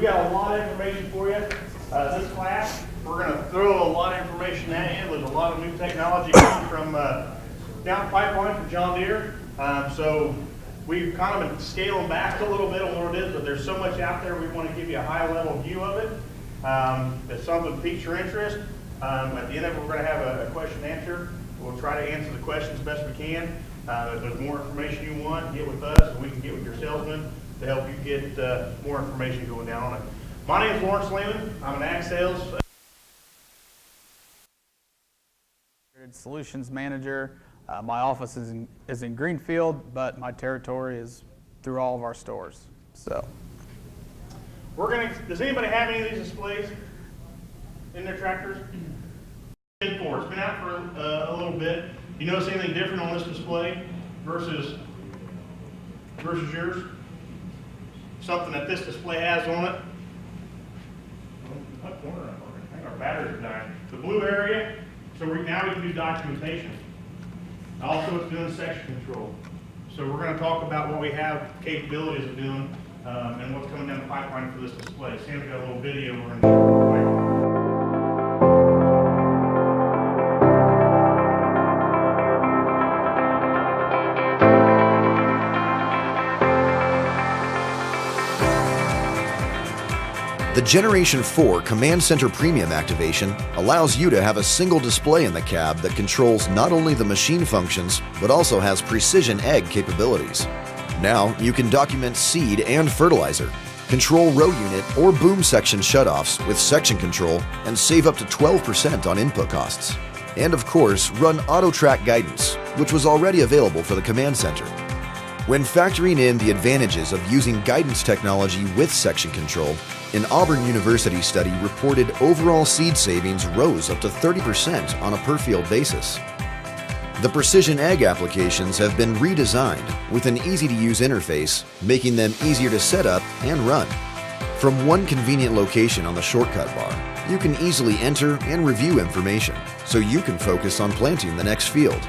got a lot of information for you. This class, we're going to throw a lot of information at you. There's a lot of new technology coming from down the pipeline from John Deere. So we've kind of been scaling back a little bit on what it is, but there's so much out there we want to give you a high level view of it. If something piques your interest, at the end of it we're going to have a question and answer. We'll try to answer the questions as best we can. If there's more information you want, get with us and we can get with your salesman to help you get more information going down on it. My name is Leeman. I'm an ag sales solutions manager. My office is in Greenfield, but my territory is through all of our stores. So, does anybody have any of these displays in their tractors? It's been out for a little bit. You notice anything different on this display versus yours? Something that this display has on it. What corner am I working? I think our batteries are dying. The blue area, so now we can do documentation. Also, it's doing section control. So we're going to talk about what we have capabilities of doing and what's coming down the pipeline for this display. Sam's got a little video we're going to do. The Generation 4 Command Center Premium activation allows you to have a single display in the cab that controls not only the machine functions, but also has precision ag capabilities. Now you can document seed and fertilizer, control row unit or boom section shutoffs with section control, and save up to 12% on input costs. And of course, run auto track guidance, which was already available for the Command Center. When factoring in the advantages of using guidance technology with section control, an Auburn University study reported overall seed savings rose up to 30% on a per-field basis. The precision ag applications have been redesigned with an easy-to-use interface, making them easier to set up and run. From one convenient location on the shortcut bar, you can easily enter and review information, so you can focus on planting the next field.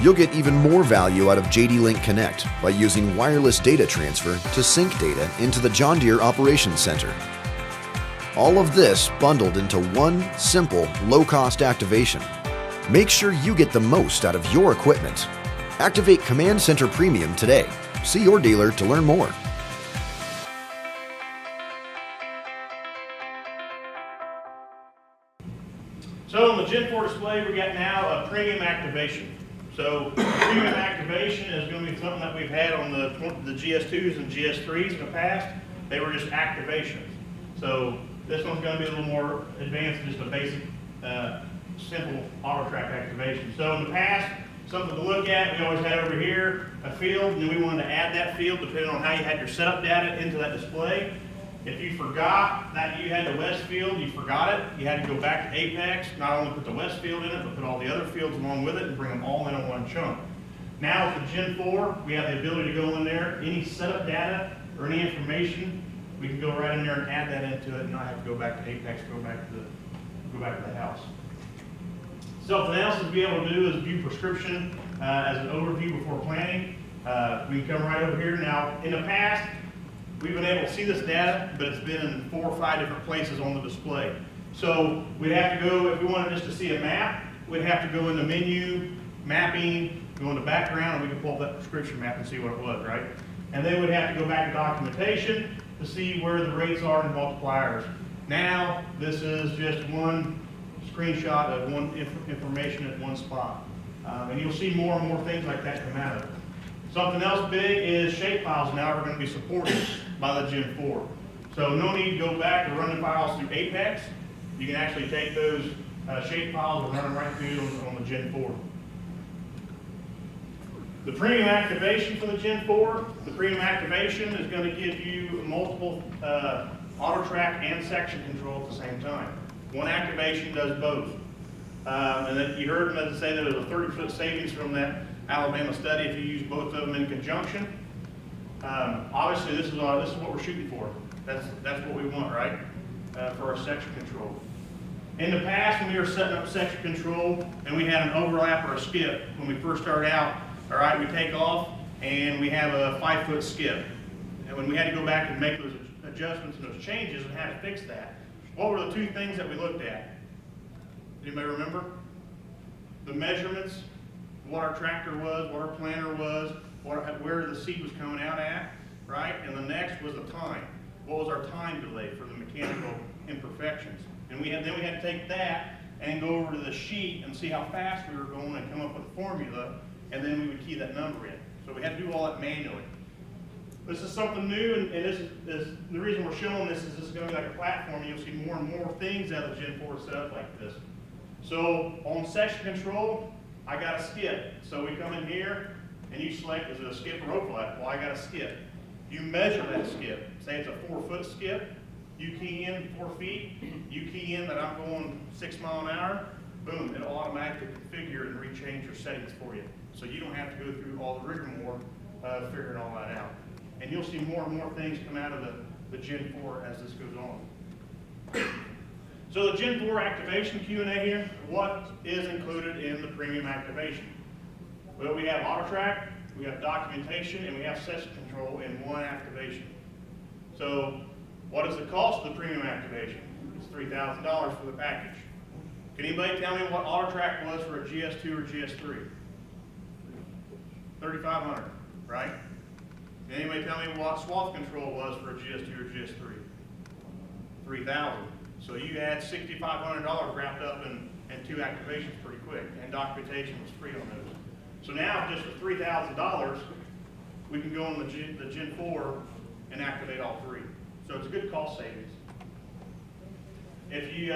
You'll get even more value out of JD Link Connect by using wireless data transfer to sync data into the John Deere Operations Center. All of this bundled into one simple, low-cost activation. Make sure you get the most out of your equipment. Activate Command Center Premium today. See your dealer to learn more. So on the Gen 4 display, we got now a premium activation. So premium activation is going to be something that we've had on the GS2s and GS3s in the past. They were just activations. So this one's going to be a little more advanced, just a basic, simple auto track activation. So in the past, something to look at, we always had over here a field, and then we wanted to add that field depending on how you had your setup data into that display. If you forgot that you had the west field, you forgot it, you had to go back to Apex, not only put the west field in it, but put all the other fields along with it and bring them all in on one chunk. Now with the Gen 4, we have the ability to go in there, any setup data or any information, we can go right in there and add that into it and not have to go back to Apex, go back to the house. Something else to be able to do is view prescription as an overview before planting. We can come right over here. Now, in the past, we've been able to see this data, but it's been in 4 or 5 different places on the display. So we'd have to go, if we wanted just to see a map, we'd have to go into menu, mapping, go into background, and we could pull up that prescription map and see what it was, right? And then we'd have to go back to documentation to see where the rates are and multipliers. Now, this is just one screenshot of one information at one spot. And you'll see more and more things like that come out of it. Something else big is shapefiles now are going to be supported by the Gen 4. So no need to go back and run the files through Apex. You can actually take those shapefiles and run them right through on the Gen 4. The premium activation for the Gen 4, the premium activation is going to give you multiple auto track and section control at the same time. One activation does both. And then you heard them say that there was a 30% savings from that Alabama study if you use both of them in conjunction. Obviously, this is what we're shooting for. That's what we want, right? For our section control. In the past, when we were setting up section control and we had an overlap or a skip, when we first started out, all right, we take off and we have a 5-foot skip. And when we had to go back and make those adjustments and those changes and how to fix that. What were the two things that we looked at? Anybody remember? The measurements, what our tractor was, what our planter was, where the seed was coming out at, right? And the next was the time. What was our time delay for the mechanical imperfections? And then we had to take that and go over to the sheet and see how fast we were going and come up with a formula, and then we would key that number in. So we had to do all that manually. This is something new, and this is the reason we're showing this is going to be like a platform, and you'll see more and more things out of the Gen 4 set up like this. So on section control, I got a skip. So we come in here, and you select, is it a skip or overlap? Well, I got a skip. You measure that skip. Say it's a 4-foot skip. You key in 4 feet. You key in that I'm going 6 miles an hour. Boom, it'll automatically configure and rechange your settings for you. So you don't have to go through all the rigmarole figuring all that out. And you'll see more and more things come out of the Gen 4 as this goes on. So the Gen 4 activation Q&A here, what is included in the premium activation? Well, we have auto track, we have documentation, and we have session control in one activation. So what is the cost of the premium activation? It's $3,000 for the package. Can anybody tell me what auto track was for a GS2 or GS3? $3,500, right? Can anybody tell me what swath control was for a GS2 or GS3? $3,000. So you had $6,500 wrapped up in 2 activations pretty quick, and documentation was free on those. So now, just for $3,000, we can go on the Gen 4 and activate all 3. So it's a good cost savings. If you,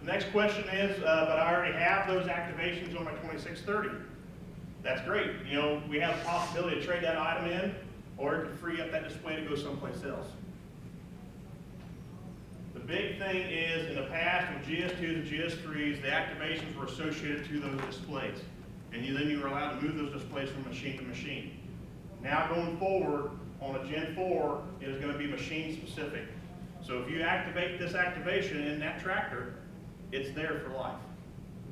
next question is, but I already have those activations on my 2630. That's great. You know, we have the possibility to trade that item in, or it could free up that display to go someplace else. The big thing is, in the past, with GS2s and GS3s, the activations were associated to those displays. And then you were allowed to move those displays from machine to machine. Now going forward, on a Gen 4, it is going to be machine specific. So if you activate this activation in that tractor, it's there for life.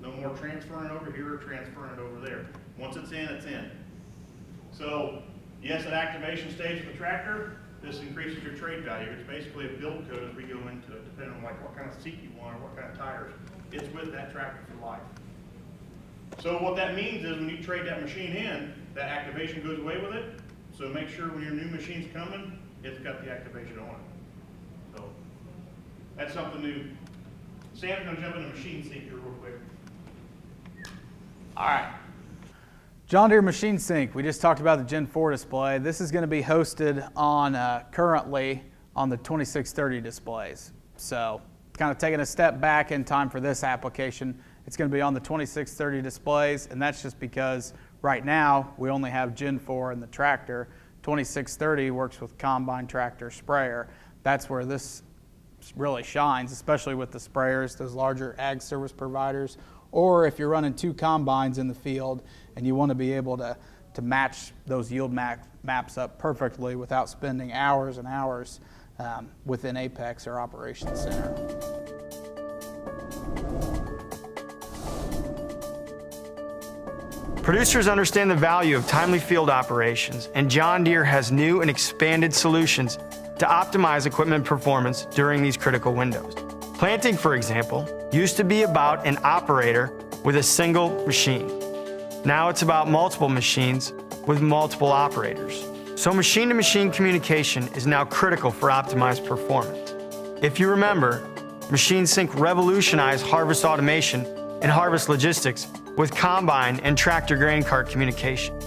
No more transferring over here or transferring it over there. Once it's in, it's in. So yes, that activation stays with the tractor. This increases your trade value. It's basically a build code as we go into it, depending on like what kind of seat you want or what kind of tires. It's with that tractor for life. So what that means is when you trade that machine in, that activation goes away with it. So make sure when your new machine's coming, it's got the activation on it. So that's something new. Sam's gonna jump into machine sync here real quick. All right. John Deere Machine Sync. We just talked about the Gen 4 display. This is going to be hosted on currently on the 2630 displays. So kind of taking a step back in time for this application, it's going to be on the 2630 displays, and that's just because right now we only have Gen 4 in the tractor. 2630 works with combine, tractor, sprayer. That's where this really shines, especially with the sprayers, those larger ag service providers, or if you're running 2 combines in the field and you want to be able to match those yield maps up perfectly without spending hours and hours within Apex or Operations Center. Producers understand the value of timely field operations, and John Deere has new and expanded solutions to optimize equipment performance during these critical windows. Planting, for example, used to be about an operator with a single machine. Now it's about multiple machines with multiple operators. So machine-to-machine communication is now critical for optimized performance. If you remember, Machine Sync revolutionized harvest automation and harvest logistics with combine and tractor grain cart communication.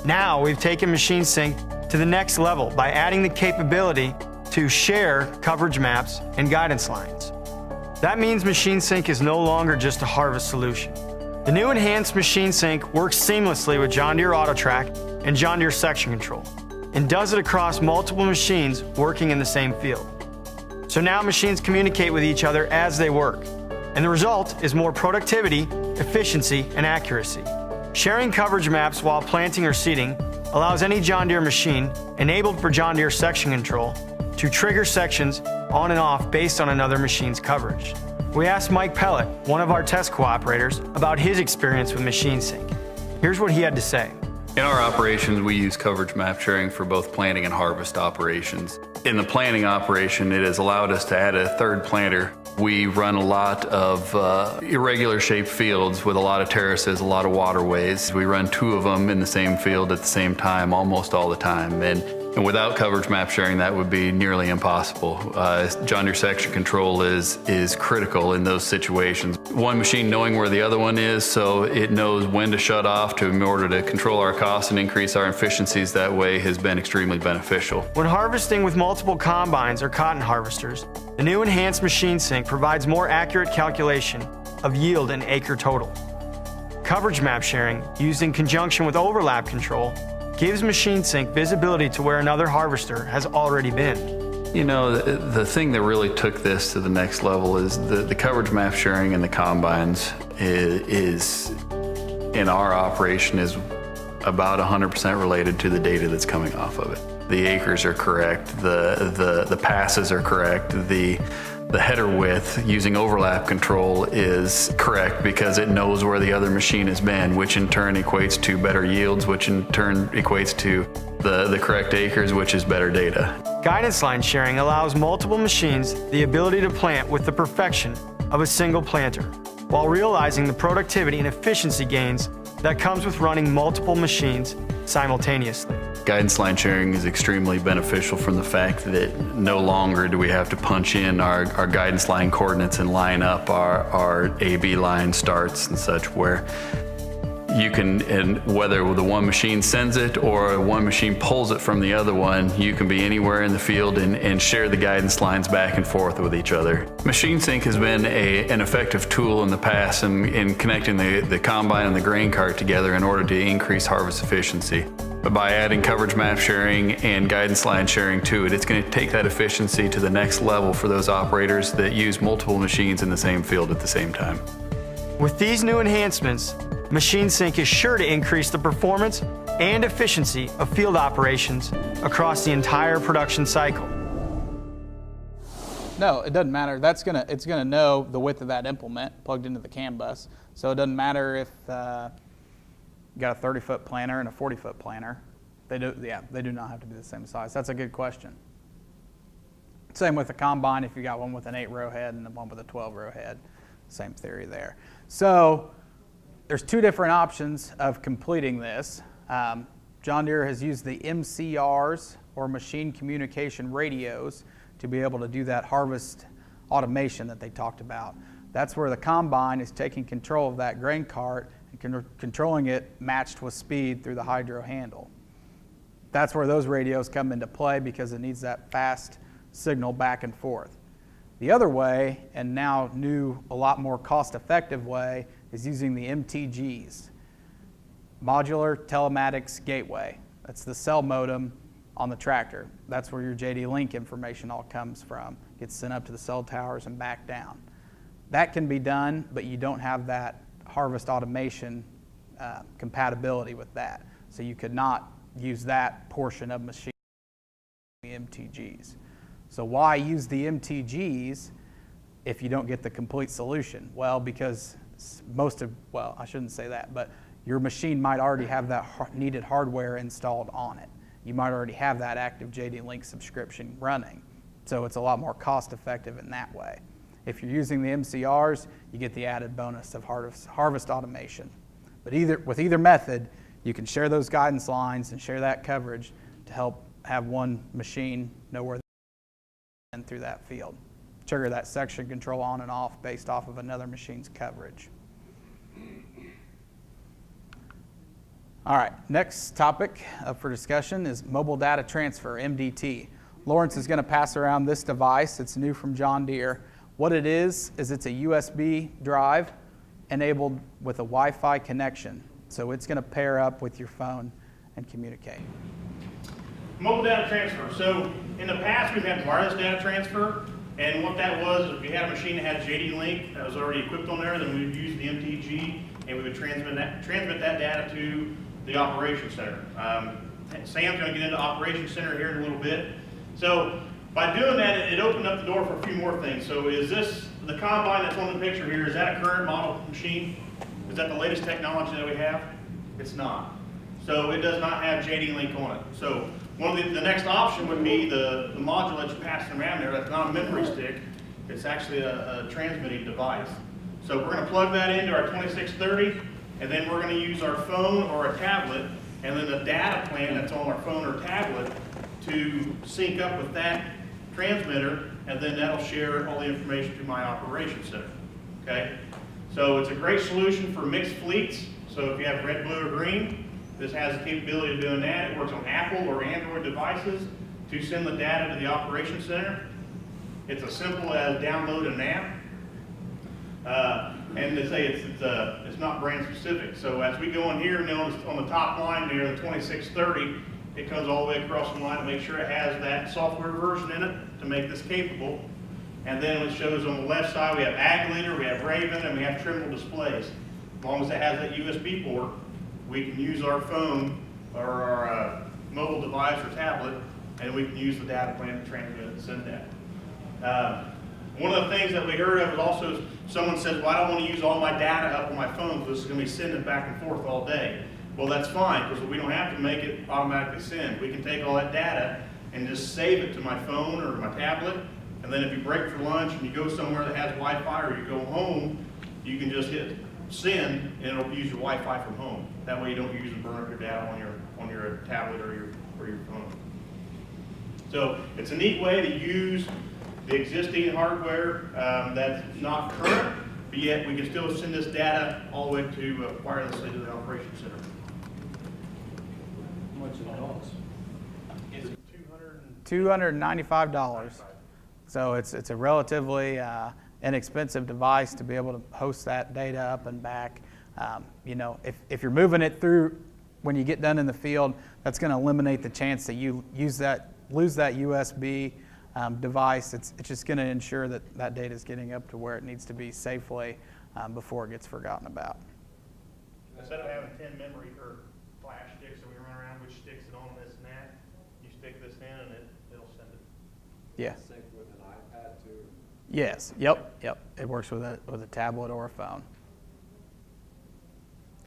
Now we've taken Machine Sync to the next level by adding the capability to share coverage maps and guidance lines. That means Machine Sync is no longer just a harvest solution. The new enhanced Machine Sync works seamlessly with John Deere AutoTrack and John Deere Section Control, and does it across multiple machines working in the same field. So now machines communicate with each other as they work, and the result is more productivity, efficiency, and accuracy. Sharing coverage maps while planting or seeding allows any John Deere machine enabled for John Deere Section Control to trigger sections on and off based on another machine's coverage. We asked Mike Pellet, one of our test cooperators, about his experience with Machine Sync. Here's what he had to say. In our operations, we use coverage map sharing for both planting and harvest operations. In the planting operation, it has allowed us to add a third planter. We run a lot of irregular shaped fields with a lot of terraces, a lot of waterways. We run 2 of them in the same field at the same time, almost all the time. And without coverage map sharing, that would be nearly impossible. John Deere section control is critical in those situations. One machine knowing where the other one is, so it knows when to shut off in order to control our costs and increase our efficiencies that way has been extremely beneficial. When harvesting with multiple combines or cotton harvesters, the new enhanced machine sync provides more accurate calculation of yield and acre total. Coverage map sharing, used in conjunction with overlap control, gives machine sync visibility to where another harvester has already been. You know, the thing that really took this to the next level is the coverage map sharing in the combines is in our operation is about 100% related to the data that's coming off of it. The acres are correct, the passes are correct, the header width using overlap control is correct because it knows where the other machine has been, which in turn equates to better yields, which in turn equates to the correct acres, which is better data. Guidance line sharing allows multiple machines the ability to plant with the perfection of a single planter, while realizing the productivity and efficiency gains that comes with running multiple machines simultaneously. Guidance line sharing is extremely beneficial from the fact that no longer do we have to punch in our guidance line coordinates and line up our AB line starts and such, where you can, and whether the one machine sends it or one machine pulls it from the other one, you can be anywhere in the field and share the guidance lines back and forth with each other. Machine sync has been an effective tool in the past in connecting the combine and the grain cart together in order to increase harvest efficiency. But by adding coverage map sharing and guidance line sharing to it, it's going to take that efficiency to the next level for those operators that use multiple machines in the same field at the same time. With these new enhancements, Machine Sync is sure to increase the performance and efficiency of field operations across the entire production cycle. No, it doesn't matter. It's gonna know the width of that implement plugged into the CAN bus. So it doesn't matter if you got a 30-foot planter and a 40-foot planter. They do not have to be the same size. That's a good question. Same with the combine. If you got one with an 8-row head and one with a 12-row head, same theory there. So there's 2 different options of completing this. John Deere has used the MCRs, or machine communication radios, to be able to do that harvest automation that they talked about. That's where the combine is taking control of that grain cart and controlling it matched with speed through the hydro handle. That's where those radios come into play because it needs that fast signal back and forth. The other way, and now new, a lot more cost-effective way, is using the MTGs, Modular Telematics Gateway. That's the cell modem on the tractor. That's where your JD Link information all comes from. Gets sent up to the cell towers and back down. That can be done, but you don't have that harvest automation compatibility with that. So you could not use that portion of machine MTGs. So why use the MTGs if you don't get the complete solution? Well, because I shouldn't say that, but your machine might already have that needed hardware installed on it. You might already have that active JD Link subscription running. So it's a lot more cost effective in that way. If you're using the MCRs, you get the added bonus of harvest automation. But with either method, you can share those guidance lines and share that coverage to help have one machine know where they're through that field. Trigger that section control on and off based off of another machine's coverage. All right, next topic up for discussion is mobile data transfer, MDT. Lawrence is going to pass around this device. It's new from John Deere. What it is it's a USB drive enabled with a Wi-Fi connection. So it's going to pair up with your phone and communicate. Mobile data transfer. So in the past, we've had wireless data transfer. And what that was, if you had a machine that had JD Link that was already equipped on there, then we would use the MTG and we would transmit that data to the Operations Center. Sam's going to get into Operations Center here in a little bit. So by doing that, it opened up the door for a few more things. So is this, the combine that's on the picture here, is that a current model machine? Is that the latest technology that we have? It's not. So it does not have JD Link on it. So The next option would be the module that you're passing around there. That's not a memory stick. It's actually a transmitting device. So we're going to plug that into our 2630, and then we're going to use our phone or a tablet, and then the data plan that's on our phone or tablet to sync up with that transmitter, and then that'll share all the information to my operations center. Okay? So it's a great solution for mixed fleets. So if you have red, blue, or green, this has the capability of doing that. It works on Apple or Android devices to send the data to the operations center. It's as simple as download an app. And they say it's not brand specific. So as we go in here, notice on the top line there, the 2630, it comes all the way across the line to make sure it has that software version in it to make this capable. And then it shows on the left side, we have Ag Leader, we have Raven, and we have Trimble displays. As long as it has that USB port, we can use our phone or our mobile device or tablet, and we can use the data plan to transmit and send that. One of the things that we heard of is also someone said, well, I don't want to use all my data up on my phone because it's going to be sending back and forth all day. Well, that's fine, because we don't have to make it automatically send. We can take all that data and just save it to my phone or my tablet, and then if you break for lunch and you go somewhere that has Wi-Fi, or you go home, you can just hit send, and it'll use your Wi-Fi from home. That way you don't use and burn up your data on your tablet or your phone. So it's a neat way to use the existing hardware that's not current, but yet we can still send this data all the way to wirelessly to the operations center. How much it costs? It's $295. So it's a relatively inexpensive device to be able to host that data up and back. You know, if you're moving it through when you get done in the field, that's going to eliminate the chance that you lose that USB device. It's just going to ensure that that data is getting up to where it needs to be safely before it gets forgotten about. Instead of having 10 memory or flash sticks that we run around, which sticks it on this and that, you stick this in and it'll send it. Yeah. Sync with an iPad too? Yes. Yep. It works with a tablet or a phone.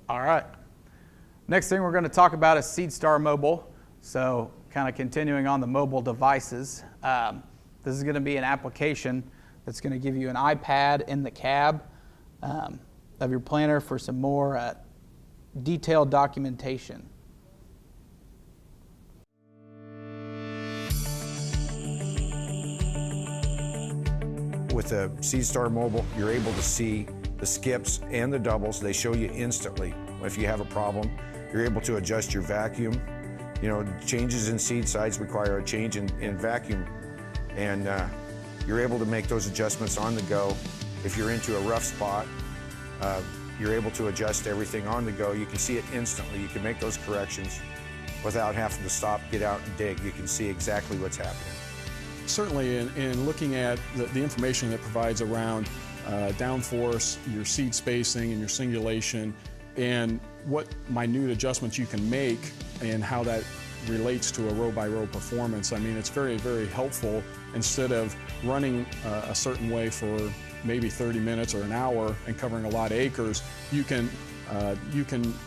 All right. Next thing we're going to talk about is SeedStar Mobile. So kind of continuing on the mobile devices. This is going to be an application that's going to give you an iPad in the cab of your planter for some more detailed documentation. With the SeedStar Mobile, you're able to see the skips and the doubles. They show you instantly if you have a problem. You're able to adjust your vacuum. You know, changes in seed size require a change in vacuum, and you're able to make those adjustments on the go. If you're into a rough spot, you're able to adjust everything on the go. You can see it instantly. You can make those corrections without having to stop, get out and dig. You can see exactly what's happening. Certainly in looking at the information that provides around downforce, your seed spacing and your singulation, and what minute adjustments you can make and how that relates to a row-by-row performance. I mean, it's very, very helpful. Instead of running a certain way for maybe 30 minutes or an hour and covering a lot of acres, you can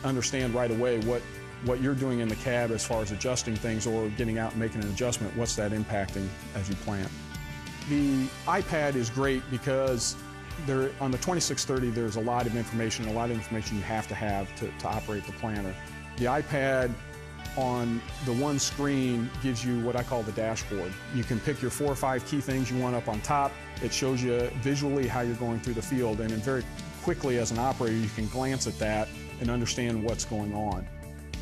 understand right away what you're doing in the cab as far as adjusting things or getting out and making an adjustment. What's that impacting as you plant? The iPad is great because on the 2630, there's a lot of information you have to operate the planter. The iPad on the one screen gives you what I call the dashboard. You can pick your 4 or 5 key things you want up on top. It shows you visually how you're going through the field, and then very quickly as an operator you can glance at that and understand what's going on.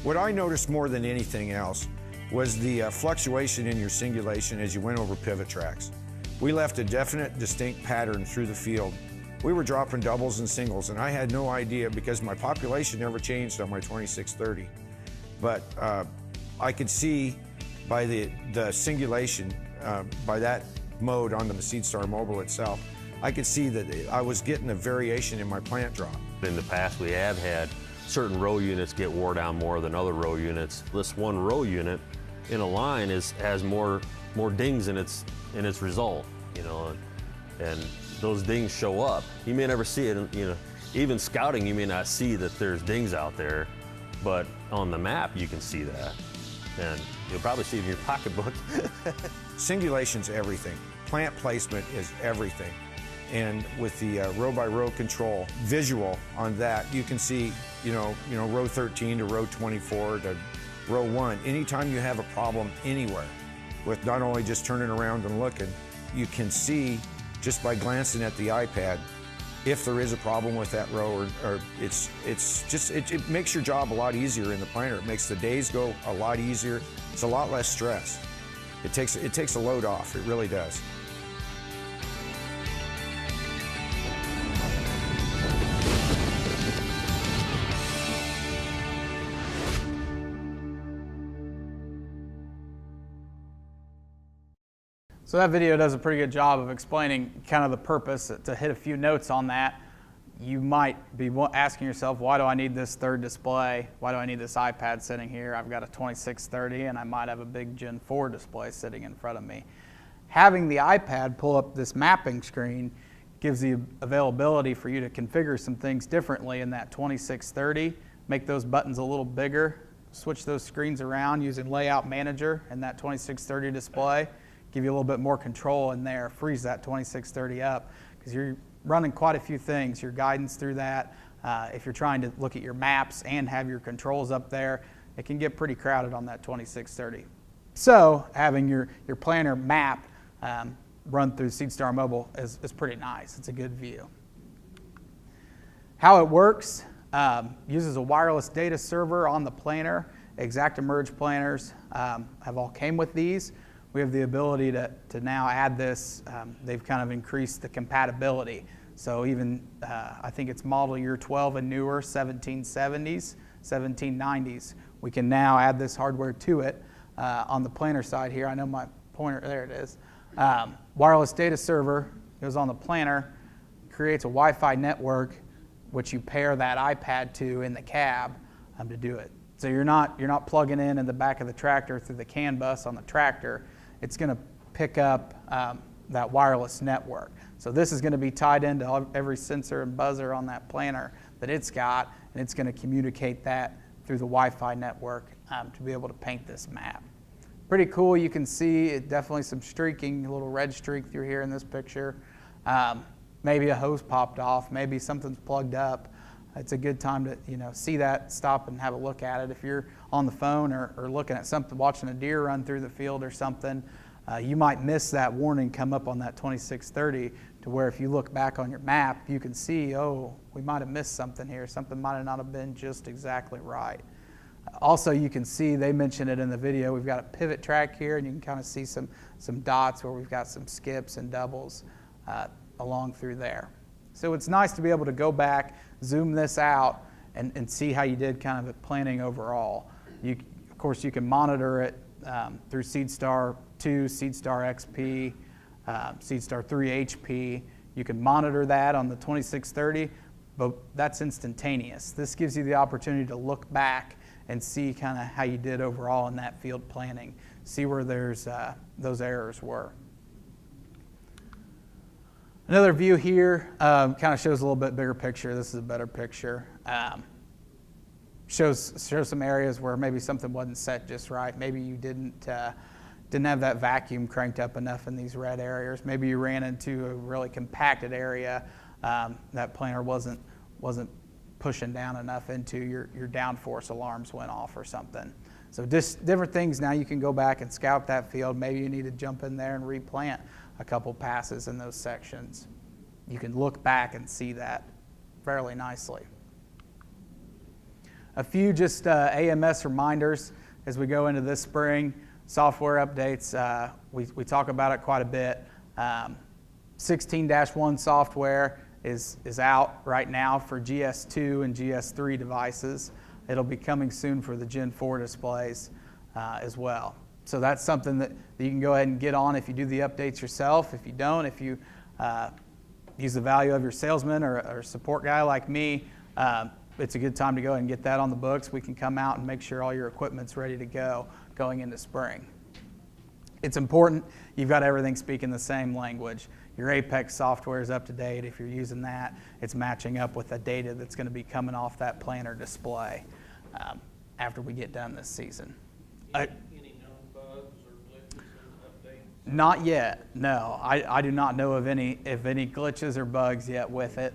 What I noticed more than anything else was the fluctuation in your singulation as you went over pivot tracks. We left a definite, distinct pattern through the field. We were dropping doubles and singles, and I had no idea because my population never changed on my 2630. But I could see by the singulation, by that mode on the SeedStar Mobile itself, I could see that I was getting a variation in my plant drop. In the past, we have had certain row units get wore down more than other row units. This one row unit in a line has more dings in its result, you know, and those dings show up. You may never see it, you know, even scouting, you may not see that there's dings out there, but on the map you can see that. And You'll probably see it in your pocketbook. Singulation's everything. Plant placement is everything. And with the row-by-row control visual on that, you can see, row 13 to row 24 to row 1. Anytime you have a problem anywhere, with not only just turning around and looking, you can see just by glancing at the iPad if there is a problem with that row, or it makes your job a lot easier in the planter. It makes the days go a lot easier. It's a lot less stress. It takes a load off. It really does. So that video does a pretty good job of explaining kind of the purpose. To hit a few notes on that, you might be asking yourself, why do I need this third display? Why do I need this iPad sitting here? I've got a 2630 and I might have a big Gen 4 display sitting in front of me. Having the iPad pull up this mapping screen gives the availability for you to configure some things differently in that 2630, make those buttons a little bigger, switch those screens around using Layout Manager and that 2630 display. Give you a little bit more control in there, freeze that 2630 up, because you're running quite a few things, your guidance through that. If you're trying to look at your maps and have your controls up there, it can get pretty crowded on that 2630. So having your planner map run through SeedStar Mobile is pretty nice. It's a good view. How it works, uses a wireless data server on the planner. ExactEmerge planners have all came with these. We have the ability to now add this. They've kind of increased the compatibility. So even, I think it's model year 12 and newer, 1770s, 1790s. We can now add this hardware to it on the planner side here. I know my pointer, there it is. Wireless data server goes on the planner, creates a Wi-Fi network, which you pair that iPad to in the cab to do it. So you're not plugging in the back of the tractor through the CAN bus on the tractor. It's going to pick up that wireless network. So this is going to be tied into every sensor and buzzer on that planner that it's got, and it's going to communicate that through the Wi-Fi network to be able to paint this map. Pretty cool. You can see definitely some streaking, a little red streak through here in this picture. Maybe a hose popped off, maybe something's plugged up. It's a good time to see that, stop and have a look at it. If you're on the phone or looking at something, watching a deer run through the field or something, you might miss that warning come up on that 2630 to where if you look back on your map, you can see, oh, we might have missed something here. Something might have not have been just exactly right. Also, you can see, they mentioned it in the video, we've got a pivot track here, and you can kind of see some dots where we've got some skips and doubles along through there. So it's nice to be able to go back, zoom this out, and see how you did kind of at planning overall. Of course, you can monitor it through SeedStar 2, SeedStar XP, SeedStar 3 HP. You can monitor that on the 2630, but that's instantaneous. This gives you the opportunity to look back and see kind of how you did overall in that field planning, see where those errors were. Another view here kind of shows a little bit bigger picture. This is a better picture. Shows some areas where maybe something wasn't set just right. Maybe you didn't have that vacuum cranked up enough in these red areas. Maybe you ran into a really compacted area that planner wasn't pushing down enough into, your downforce alarms went off or something. So just different things. Now you can go back and scout that field. Maybe you need to jump in there and replant a couple passes in those sections. You can look back and see that fairly nicely. A few just AMS reminders as we go into this spring. Software updates, we talk about it quite a bit. 16-1 software is out right now for GS2 and GS3 devices. It'll be coming soon for the Gen 4 displays as well. So that's something that you can go ahead and get on if you do the updates yourself. If you don't, if you use the value of your salesman or support guy like me, it's a good time to go ahead and get that on the books. We can come out and make sure all your equipment's ready to go going into spring. It's important you've got everything speaking the same language. Your Apex software is up to date. If you're using that, it's matching up with the data that's going to be coming off that planner display after we get done this season. Any known Not yet, no. I do not know of any glitches or bugs yet with it.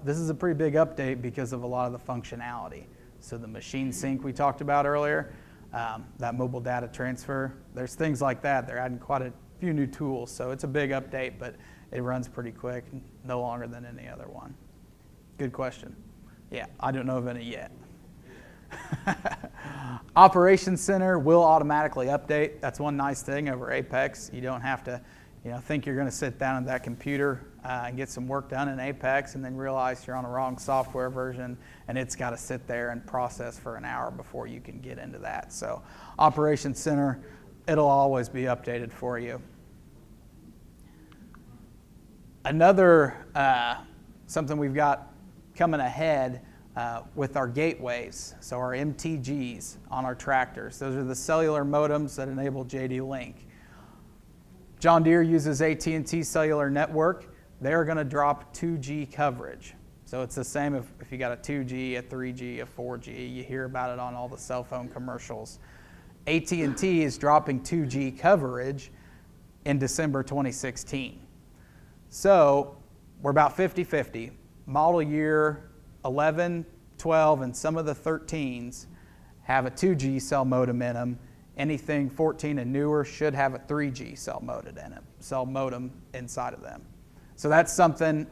This is a pretty big update because of a lot of the functionality. So the machine sync we talked about earlier, that mobile data transfer, there's things like that. They're adding quite a few new tools, so it's a big update, but it runs pretty quick, no longer than any other one. Good question. Yeah, I don't know of any yet. Operations Center will automatically update. That's one nice thing over Apex. You don't have to, think you're going to sit down at that computer and get some work done in Apex and then realize you're on a wrong software version and it's got to sit there and process for an hour before you can get into that. So Operations Center, it'll always be updated for you. Another something we've got coming ahead with our gateways, so our MTGs on our tractors. Those are the cellular modems that enable JD Link. John Deere uses AT&T cellular network. They're going to drop 2G coverage. So it's the same if you got a 2G, a 3G, a 4G. You hear about it on all the cell phone commercials. AT&T is dropping 2G coverage in December 2016. So we're about 50-50. Model year 11, 12, and some of the 13s have a 2G cell modem in them. Anything 14 and newer should have a 3G cell modem inside of them. So that's something,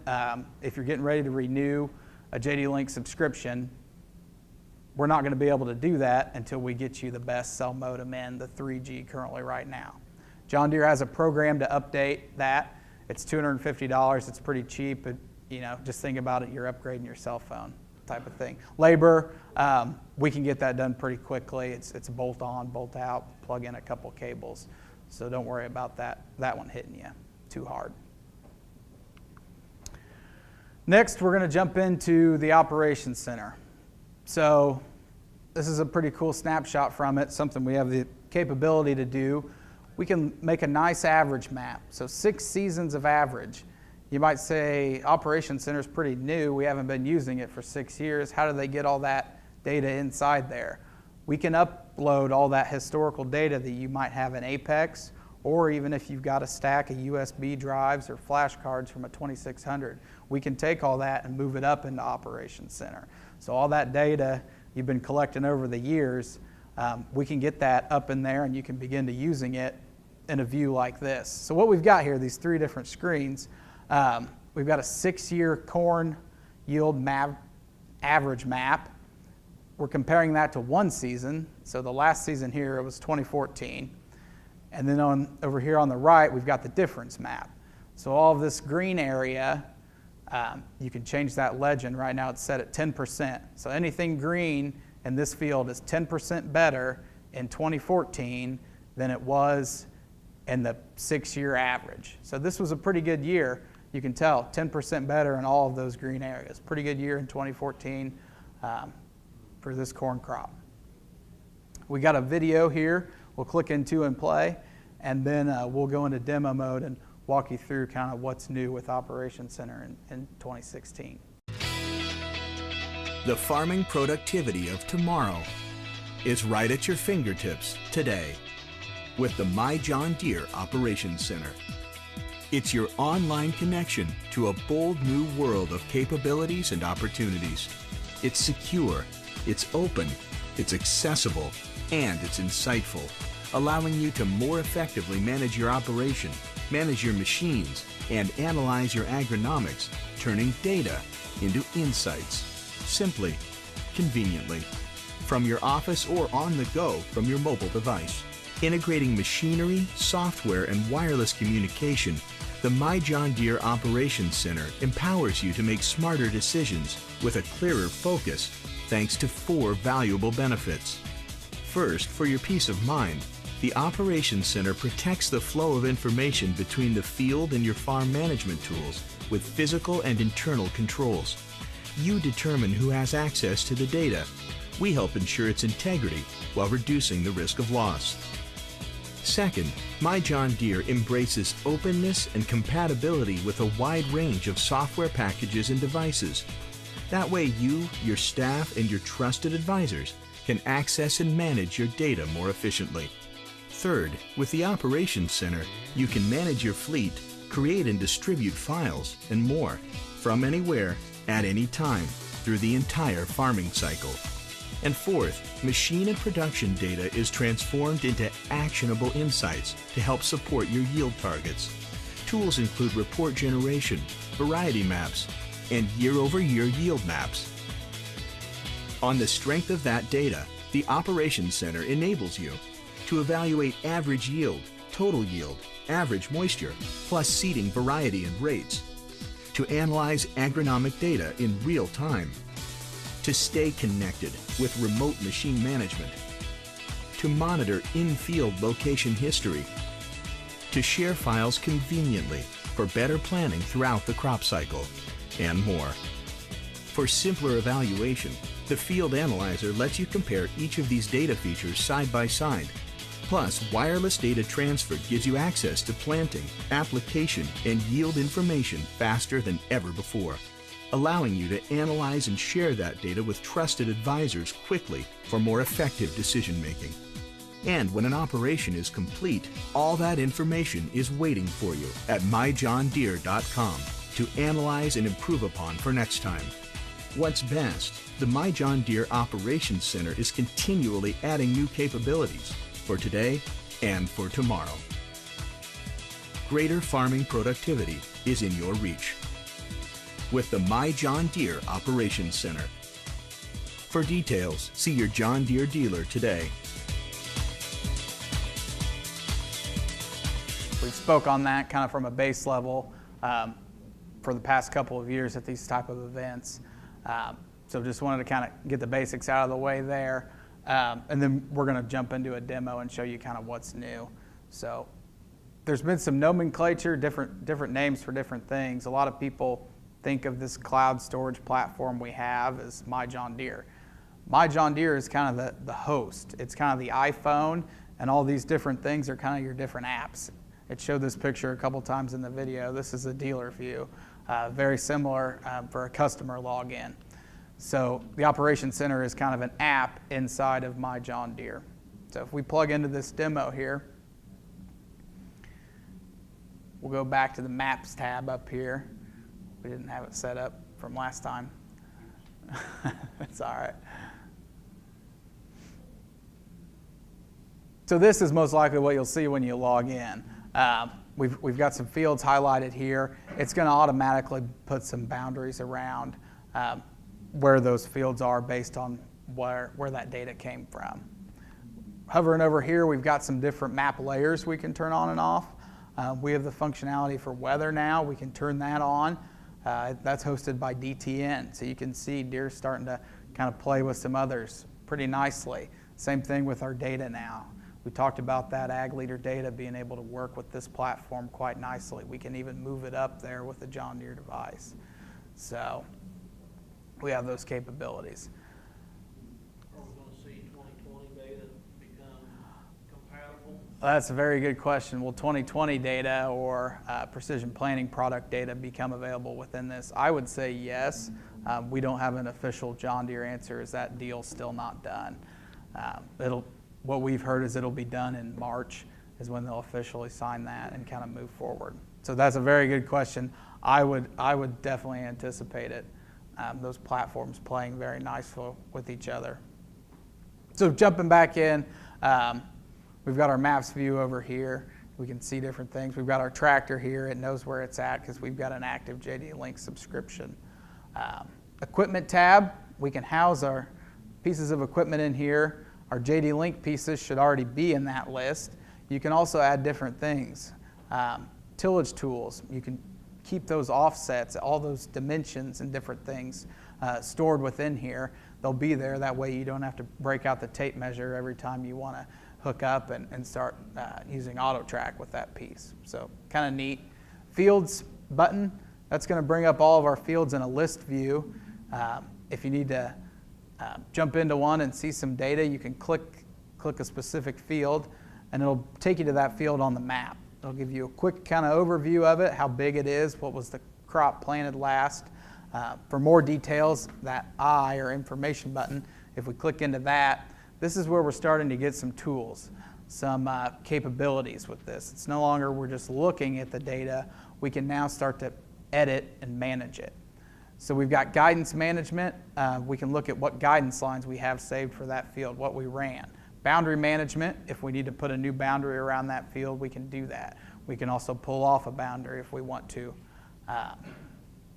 if you're getting ready to renew a JD Link subscription, we're not going to be able to do that until we get you the best cell modem in, the 3G currently right now. John Deere has a program to update that. It's $250. It's pretty cheap. Just think about it, you're upgrading your cell phone type of thing. Labor, we can get that done pretty quickly. It's bolt on, bolt out, plug in a couple cables. So don't worry about that one hitting you too hard. Next, we're going to jump into the Operations Center. So this is a pretty cool snapshot from it, something we have the capability to do. We can make a nice average map. So 6 seasons of average. You might say Operations Center is pretty new. We haven't been using it for 6 years. How do they get all that data inside there? We can upload all that historical data that you might have in Apex, or even if you've got a stack of USB drives or flash cards from a 2600, we can take all that and move it up into Operations Center. So all that data you've been collecting over the years, we can get that up in there and you can begin to using it in a view like this. So what we've got here, these 3 different screens, we've got a 6-year corn yield average map. We're comparing that to 1 season. So the last season here, it was 2014. And then over here on the right, we've got the difference map. So all of this green area, you can change that legend. Right now it's set at 10%. So anything green in this field is 10% better in 2014 than it was in the 6-year average. So this was a pretty good year. You can tell 10% better in all of those green areas. Pretty good year in 2014 for this corn crop. We got a video here we'll click into and play, and then we'll go into demo mode and walk you through kind of what's new with Operations Center in 2016. The farming productivity of tomorrow is right at your fingertips today with the My John Deere Operations Center. It's your online connection to a bold new world of capabilities and opportunities. It's secure, it's open, it's accessible, and it's insightful, allowing you to more effectively manage your operation, manage your machines, and analyze your agronomics, turning data into insights. Simply, conveniently, from your office or on the go from your mobile device. Integrating machinery, software, and wireless communication, the My John Deere Operations Center empowers you to make smarter decisions with a clearer focus, thanks to 4 valuable benefits. First, for your peace of mind, the Operations Center protects the flow of information between the field and your farm management tools with physical and internal controls. You determine who has access to the data. We help ensure its integrity while reducing the risk of loss. Second, My John Deere embraces openness and compatibility with a wide range of software packages and devices. That way you, your staff, and your trusted advisors can access and manage your data more efficiently. Third, with the Operations Center, you can manage your fleet, create and distribute files, and more from anywhere, at any time, through the entire farming cycle. And fourth, machine and production data is transformed into actionable insights to help support your yield targets. Tools include report generation, variety maps, and year-over-year yield maps. On the strength of that data, the Operations Center enables you to evaluate average yield, total yield, average moisture, plus seeding variety and rates, to analyze agronomic data in real time, to stay connected with remote machine management, to monitor in-field location history, to share files conveniently for better planning throughout the crop cycle, and more. For simpler evaluation, the Field Analyzer lets you compare each of these data features side by side. Plus, wireless data transfer gives you access to planting, application, and yield information faster than ever before, allowing you to analyze and share that data with trusted advisors quickly for more effective decision making. And when an operation is complete, all that information is waiting for you at myjohndeere.com to analyze and improve upon for next time. What's best, the My John Deere Operations Center is continually adding new capabilities for today and for tomorrow. Greater farming productivity is in your reach with the My John Deere Operations Center. For details, see your John Deere dealer today. We spoke on that kind of from a base level for the past couple of years at these type of events. So just wanted to kind of get the basics out of the way there. And then we're going to jump into a demo and show you kind of what's new. So there's been some nomenclature, different names for different things. A lot of people think of this cloud storage platform we have as My John Deere. My John Deere is kind of the host. It's kind of the iPhone, and all these different things are kind of your different apps. It showed this picture a couple times in the video. This is a dealer view, very similar for a customer login. So the Operations Center is kind of an app inside of My John Deere. So if we plug into this demo here, we'll go back to the Maps tab up here. We didn't have it set up from last time. That's all right. So this is most likely what you'll see when you log in. We've got some fields highlighted here. It's going to automatically put some boundaries around where those fields are based on where that data came from. Hovering over here, we've got some different map layers we can turn on and off. We have the functionality for weather now. We can turn that on. That's hosted by DTN, so you can see Deere's starting to kind of play with some others pretty nicely. Same thing with our data now. We talked about that ag leader data being able to work with this platform quite nicely. We can even move it up there with a John Deere device. So we have those capabilities. Are we going to see 2020 data become compatible? That's a very good question. Will 2020 data or precision planting product data become available within this? I would say yes. We don't have an official John Deere answer. Is that deal still not done? What we've heard is it'll be done in March is when they'll officially sign that and kind of move forward. So that's a very good question. I would definitely anticipate it. Those platforms playing very nicely with each other. So jumping back in, we've got our maps view over here. We can see different things. We've got our tractor here. It knows where it's at because we've got an active JD Link subscription. Equipment tab, we can house our pieces of equipment in here. Our JD Link pieces should already be in that list. You can also add different things. Tillage tools, you can keep those offsets, all those dimensions and different things stored within here. They'll be there. That way you don't have to break out the tape measure every time you want to hook up and start using auto track with that piece. So kind of neat. Fields button, that's going to bring up all of our fields in a list view. If you need to jump into one and see some data, you can click a specific field and it'll take you to that field on the map. It'll give you a quick kind of overview of it, how big it is, what was the crop planted last. For more details, that I or information button, if we click into that, this is where we're starting to get some tools. some capabilities with this. It's no longer we're just looking at the data. We can now start to edit and manage it. So we've got guidance management. We can look at what guidance lines we have saved for that field, what we ran. Boundary management, if we need to put a new boundary around that field, we can do that. We can also pull off a boundary if we want to.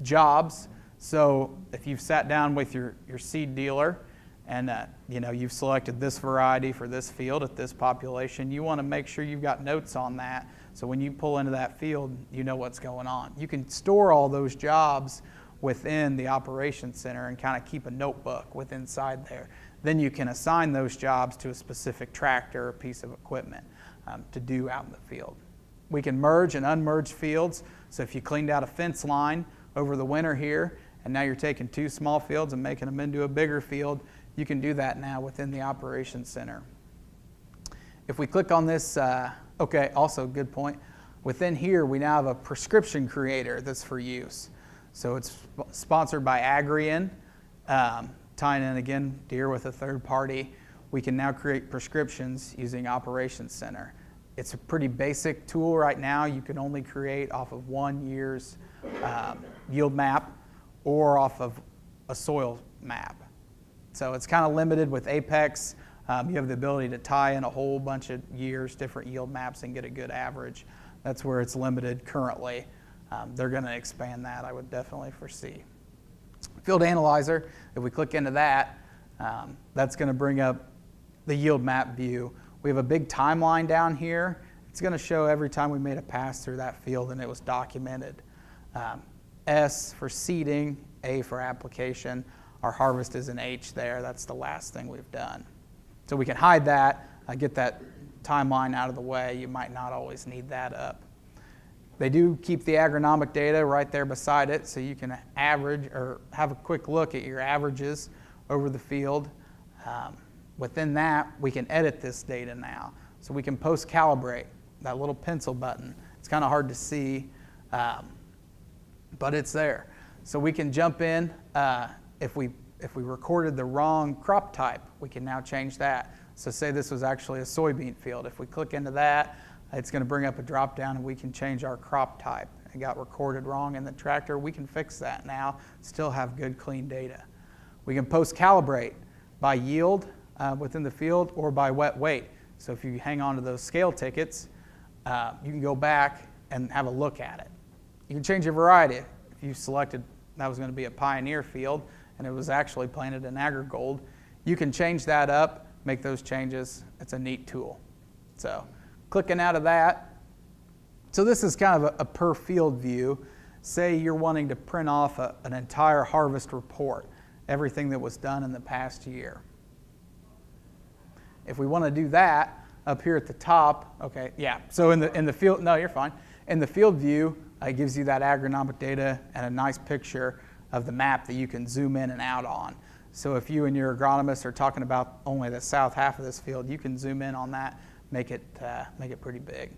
Jobs, so if you've sat down with your seed dealer and you've selected this variety for this field at this population, you want to make sure you've got notes on that. So when you pull into that field, you know what's going on. You can store all those jobs within the Operations Center and kind of keep a notebook with inside there. Then you can assign those jobs to a specific tractor or piece of equipment to do out in the field. We can merge and unmerge fields. So if you cleaned out a fence line over the winter here, and now you're taking 2 small fields and making them into a bigger field, you can do that now within the Operations Center. If we click on this, also good point. Within here, we now have a prescription creator that's for use. So it's sponsored by Agrian, tying in again Deere with a third party. We can now create prescriptions using Operations Center. It's a pretty basic tool right now. You can only create off of 1 year's yield map or off of a soil map. So it's kind of limited with Apex. You have the ability to tie in a whole bunch of years, different yield maps, and get a good average. That's where it's limited currently. They're going to expand that, I would definitely foresee. Field Analyzer, if we click into that, that's going to bring up the yield map view. We have a big timeline down here. It's going to show every time we made a pass through that field and it was documented. S for seeding, A for application. Our harvest is an H there. That's the last thing we've done. So we can hide that, get that timeline out of the way. You might not always need that up. They do keep the agronomic data right there beside it, so you can average or have a quick look at your averages over the field. Within that, we can edit this data now. So we can post-calibrate, that little pencil button. It's kind of hard to see, but it's there. So we can jump in. If we recorded the wrong crop type, we can now change that. So say this was actually a soybean field. If we click into that, it's going to bring up a drop down and we can change our crop type. It got recorded wrong in the tractor. We can fix that now, still have good, clean data. We can post-calibrate by yield within the field or by wet weight. So if you hang on to those scale tickets, you can go back and have a look at it. You can change your variety. If you selected that was going to be a Pioneer field and it was actually planted in AgriGold, you can change that up, make those changes. It's a neat tool. So clicking out of that. So this is kind of a per field view. Say you're wanting to print off an entire harvest report, everything that was done in the past year. If we want to do that, up here at the top, so in the field, no, you're fine. In the field view, it gives you that agronomic data and a nice picture of the map that you can zoom in and out on. So if you and your agronomist are talking about only the south half of this field, you can zoom in on that, make it pretty big.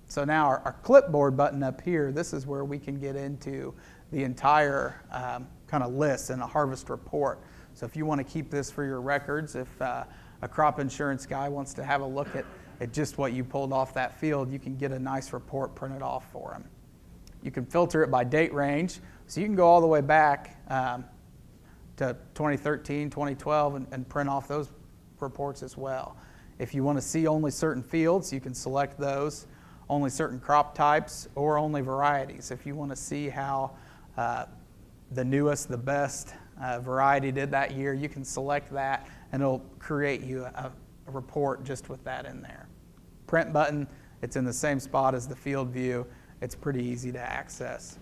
So now our clipboard button up here, this is where we can get into the entire kind of list in a harvest report. So if you want to keep this for your records, if a crop insurance guy wants to have a look at just what you pulled off that field, you can get a nice report printed off for him. You can filter it by date range, so you can go all the way back to 2013, 2012 and print off those reports as well. If you want to see only certain fields, you can select those, only certain crop types or only varieties. If you want to see how the newest, the best variety did that year, you can select that and it'll create you a report just with that in there. Print button, it's in the same spot as the field view. It's pretty easy to access.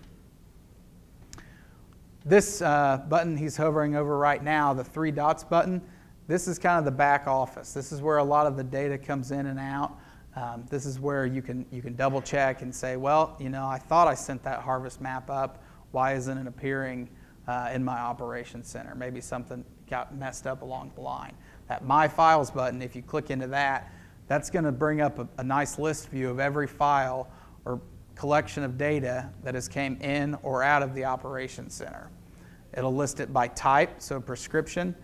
This button he's hovering over right now, the 3 dots button, this is kind of the back office. This is where a lot of the data comes in and out. This is where you can double check and say, well, I thought I sent that harvest map up. Why isn't it appearing in my Operations Center? Maybe something got messed up along the line. That My Files button, if you click into that, that's going to bring up a nice list view of every file or collection of data that has came in or out of the Operations Center. It'll list it by type, so prescription.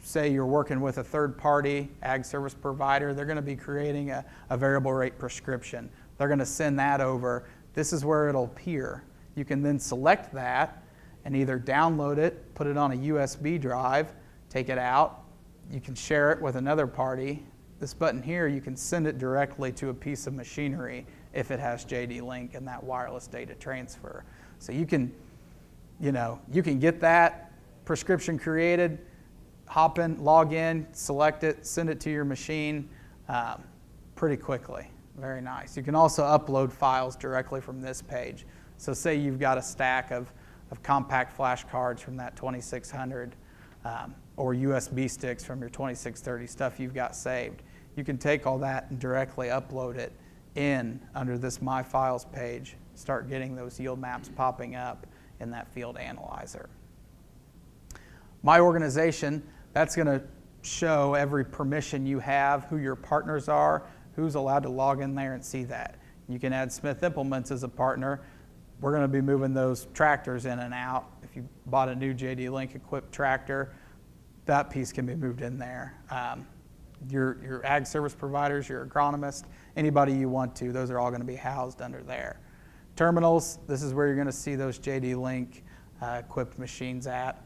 say you're working with a third-party ag service provider, they're going to be creating a variable rate prescription. They're going to send that over. This is where it'll appear. You can then select that and either download it, put it on a USB drive, take it out. You can share it with another party. This button here, you can send it directly to a piece of machinery if it has JD Link and that wireless data transfer. So you can get that prescription created, hop in, log in, select it, send it to your machine pretty quickly. Very nice. You can also upload files directly from this page. So say you've got a stack of compact flash cards from that 2600 or USB sticks from your 2630, stuff you've got saved. You can take all that and directly upload it in under this My Files page, start getting those yield maps popping up in that field analyzer. My Organization, that's going to show every permission you have, who your partners are, who's allowed to log in there and see that. You can add Smith Implements as a partner. We're going to be moving those tractors in and out. If you bought a new JD Link equipped tractor, that piece can be moved in there. Your ag service providers, your agronomist, anybody you want to, those are all going to be housed under there. Terminals, this is where you're going to see those JD Link equipped machines at.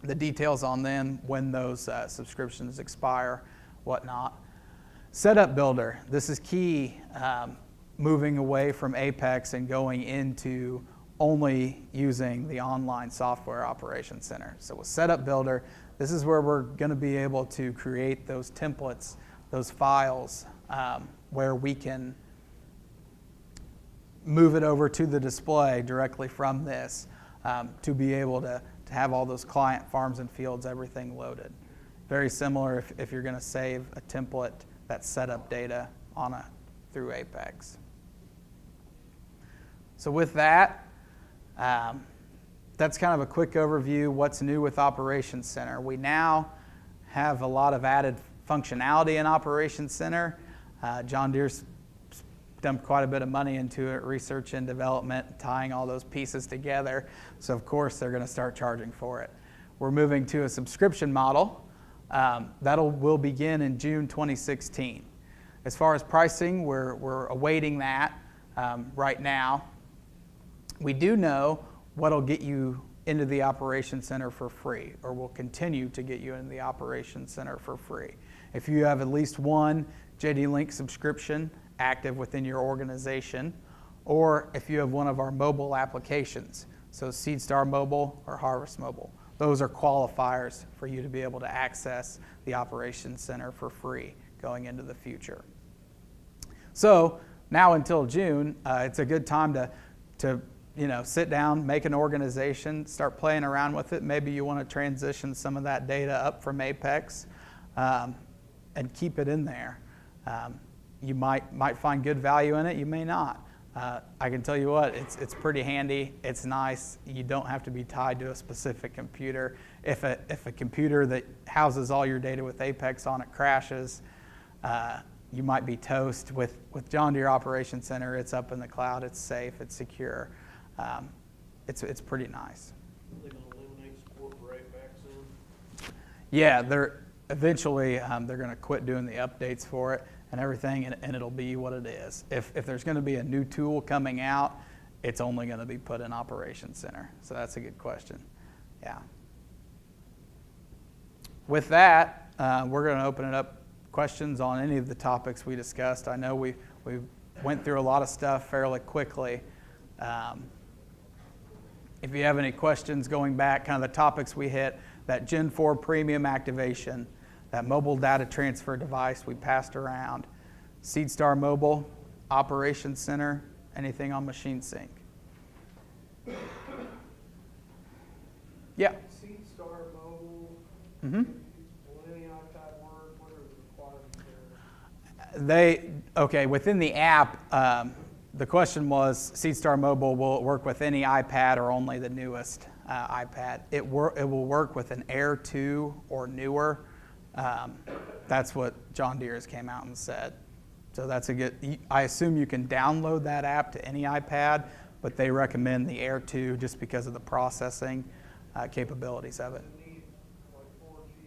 The details on them, when those subscriptions expire, whatnot. Setup Builder, this is key, moving away from Apex and going into only using the online software operations center. So with Setup Builder, this is where we're going to be able to create those templates, those files, where we can move it over to the display directly from this to be able to have all those client farms and fields, everything loaded. Very similar if you're going to save a template, that setup data through Apex. So with that, that's kind of a quick overview, what's new with Operations Center. We now have a lot of added functionality in Operations Center. John Deere's dumped quite a bit of money into it, research and development, tying all those pieces together. So of course they're going to start charging for it. We're moving to a subscription model. Will begin in June 2016. As far as pricing, we're awaiting that right now. We do know what'll get you into the Operations Center for free, or will continue to get you into the Operations Center for free. If you have at least one JD Link subscription active within your organization, or if you have one of our mobile applications, so SeedStar Mobile or Harvest Mobile. Those are qualifiers for you to be able to access the Operations Center for free going into the future. So now until June, it's a good time to sit down, make an organization, start playing around with it. Maybe you want to transition some of that data up from Apex and keep it in there. You might find good value in it, you may not. I can tell you what, it's pretty handy, it's nice. You don't have to be tied to a specific computer. If a computer that houses all your data with Apex on it crashes, you might be toast. With John Deere Operations Center, it's up in the cloud, it's safe, it's secure. It's pretty nice. Are they going to eliminate support for Apex then? Yeah, eventually they're going to quit doing the updates for it and everything, and it'll be what it is. If there's going to be a new tool coming out, it's only going to be put in Operations Center. So that's a good question. Yeah. With that, we're going to open it up questions on any of the topics we discussed. I know we went through a lot of stuff fairly quickly. If you have any questions going back, kind of the topics we hit, that Gen 4 premium activation, that mobile data transfer device we passed around, SeedStar Mobile, Operations Center, anything on Machine Sync. Yeah. SeedStar Mobile, Mm-hmm. will any iPad work? What are the requirements there? Within the app, the question was, SeedStar Mobile, will it work with any iPad or only the newest iPad? It will work with an Air 2 or newer. That's what John Deere has came out and said. So that's a good, I assume you can download that app to any iPad, but they recommend the Air 2 just because of the processing capabilities of it. Does it need like 4G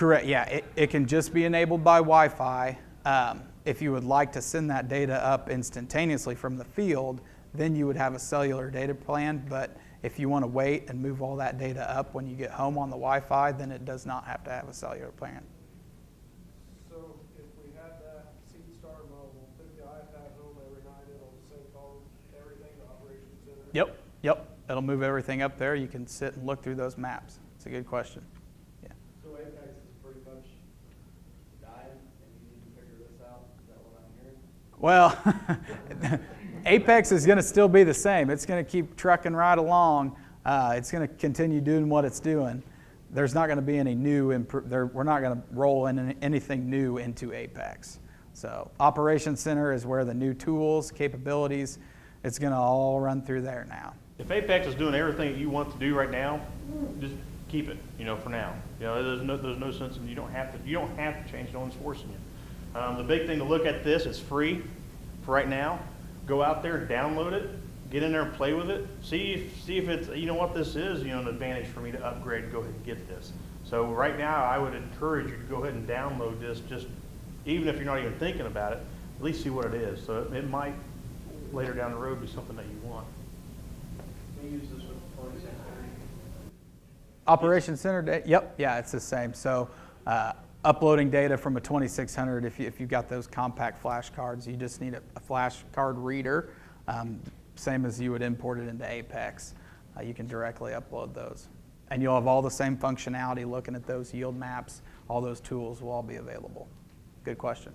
Correct, yeah, it can just be enabled by Wi-Fi. If you would like to send that data up instantaneously from the field, then you would have a cellular data plan, but if you want to wait and move all that data up when you get home on the Wi-Fi, then it does not have to have a cellular plan. So if we had that SeedStar mobile, took the iPad home every night, it'll sync all, everything to Operations Center? Yep, it'll move everything up there. You can sit and look through those maps. It's a good question. Yeah. So Apex is pretty much dying, and you need to figure this out, is that what I'm hearing? Well, Apex is going to still be the same. It's going to keep trucking right along. It's going to continue doing what it's doing. There's not going to be any new, we're not going to roll in anything new into Apex. So Operations Center is where the new tools, capabilities, it's going to all run through there now. If Apex is doing everything that you want to do right now, just keep it, for now. There's no sense in, you don't have to change, no one's forcing you. The big thing to look at this, it's free for right now. Go out there, download it, get in there and play with it. See if it's, what this is, an advantage for me to upgrade and go ahead and get this. So right now, I would encourage you to go ahead and download this, just even if you're not even thinking about it, at least see what it is. So it might later down the road be something that you want. We use this with 2600. Operations Center, yep, yeah, it's the same. So uploading data from a 2600, if you've got those compact flash cards, you just need a flash card reader, same as you would import it into Apex. You can directly upload those. And you'll have all the same functionality looking at those yield maps. All those tools will all be available. Good question.